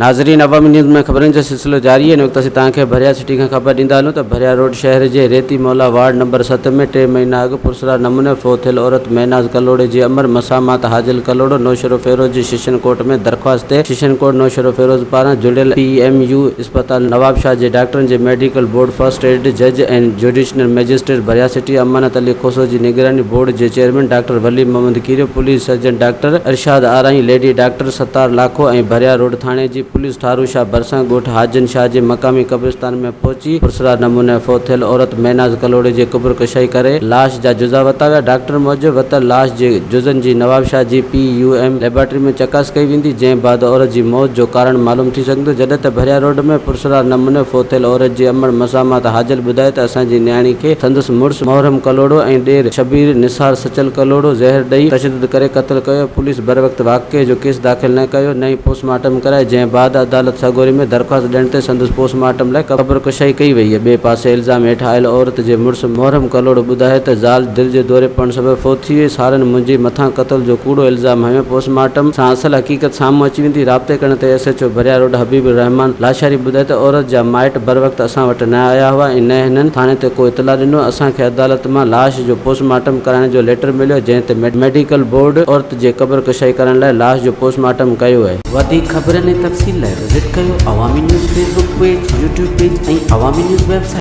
नाज़रीन, अवामी न्यूज़ में ख़बरनि जो सिलसिलो जारी है। वक्त तव्हांखे भरिया सिटी खां ख़बर ॾींदा हलूं त भरिया रोड शहर जे रेती मौला वार्ड नंबर 7 में 3 महीना अॻु पुरसरार नमूने फ़ौत थियल औरत महनाज़ कलोड़े जी अमर मसामात हाजिल कलोड़ो नौशरो फेरोज़ जी सेशन कोर्ट में दरख़्वास्त ते सेशन कोर्ट नौशरो फेरोज़ पारां जुड़ियल PMU अस्पताल नवाब शाह जे डॉक्टरनि जे मेडिकल बोर्ड फर्स्ट एड जज एंड जुडिशनल मैजिस्ट्रेट भरिया सिटी अमानत अली खोसो जी निगरानी बोर्ड जे चेयरमैन डॉक्टर वली मोहम्मद कीरियो, पुलिस सर्जन डॉक्टर अरशाद आराई, लेडी डॉक्टर सत्तार लाखो ऐं भरिया रोड थाणे जी पुलिस ठारू शाह भरसां ॻोठ हाजन शाह जे मक़ामी कब्रिस्तान में पहुची पुरसरार नमूने फ़ौत थियल औरत महनाज़ कलोड़े जे क़ब्र कशाई करे लाश जा जुज़ा वरिता विया। डॉक्टर मूजिबि वरितल लाश जे जुज़नि जी नवाब शाह जी PUM लेबोरेटरी में चकास कई वेंदी, जंहिं बाद औरत जी मौत जो कारण मालूम थी सघंदो। जॾहिं त भरिया रोड में पुरसरार नमूने फ़ौत थियल औरत जी अमर मसामात हाजिल ॿुधाए त असांजी न्याणी खे संदसि मुड़ुसु मोहरम कलोड़ो ऐं ॾेर शबीर निसार सचल कलोड़ो ज़हर ॾेई तशद्दुद करे क़त्ल कयो। पुलिस बर वक़्तु वाक़िए जो केस दाख़िल न कयो, न ई पोस्टमार्टम कराए, जंहिं बाद अदालत सगोरी में दरख़्वास्त ॾियण ते संदसि पोस्टमार्टम लाइ क़ब्र कशाई कई वई है। ॿिए पासे इल्ज़ाम हेठि आयल औरत जे मुड़ुसु मोहरम कलोड़ो ॿुधाए त ज़ाल दिलि जे दौरे पवण सबबि फ़ौत थी वई। सारनि मुंहिंजे मथां क़त्ल जो कूड़ो इल्ज़ाम हयो। पोस्टमार्टम सां असल हक़ीक़त साम्हूं अची वेंदी। राब्ते करण ते SHO भरिया रोड हबीब रहमान लाशारी ॿुधाए त औरत जा माइट बर वक़्तु असां वटि न आया हुआ ऐं न हिननि थाणे ते को इतला ॾिनो। असांखे अदालत मां लाश जो पोस्टमार्टम कराइण जो लेटर मिलियो, जंहिं ते मेडिकल बोर्ड औरत जे क़ब्र कशाई करण लाइ लाश जो पोस्टमार्टम कयो आहे। वधीक ख़बरनि ऐं तफ़सील लाइ विज़िट कयो अवामी news Facebook page, YouTube page ऐं अवामी न्यूज़ वेबसाइट।